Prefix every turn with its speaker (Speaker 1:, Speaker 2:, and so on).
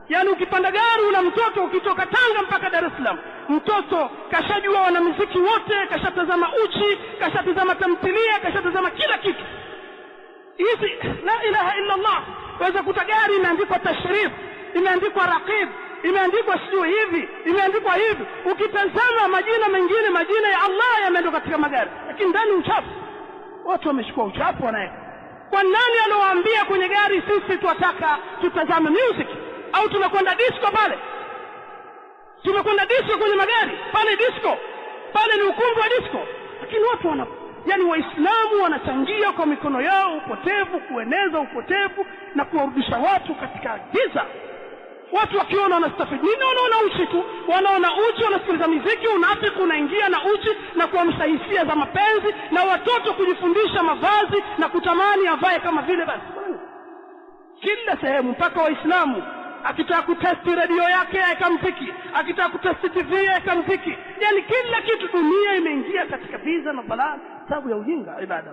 Speaker 1: Yani ukipanda gari una mtoto ukitoka Tanga mpaka Dar es Salaam, mtoto kashajua wanamuziki wote, kashatazama uchi, kashatazama tamthilia, kashatazama kila kitu. Hizi la ilaha illa Allah. Waweza kuta gari imeandikwa tashrif, imeandikwa raqib, imeandikwa sio hivi, imeandikwa hivi. Ukitazama majina mengine, majina ya Allah yameandikwa katika magari, lakini ndani uchafu. Watu wamechukua uchafu wanaweka. Kwa nani alowaambia kwenye gari sisi tunataka tutazame music au tunakwenda disco pale? Tunakwenda disco kwenye magari pale, disco pale ni ukumbi wa disco. Lakini watu yani Waislamu wanachangia kwa mikono yao upotevu, kueneza upotevu na kuwarudisha watu katika giza. Watu wakiona wanastafidi nini? Wanaona uchi tu, wanaona uchi, wanasikiliza muziki, unafiki unaingia na uchi na kuamsha hisia za mapenzi, na watoto kujifundisha mavazi na kutamani avae kama vile. Basi kila sehemu, mpaka Waislamu akitaka kutesti radio yake akamziki, akitaka kutesti TV akamziki. Yani kila kitu, dunia imeingia katika giza na balaa sababu ya ujinga ibada.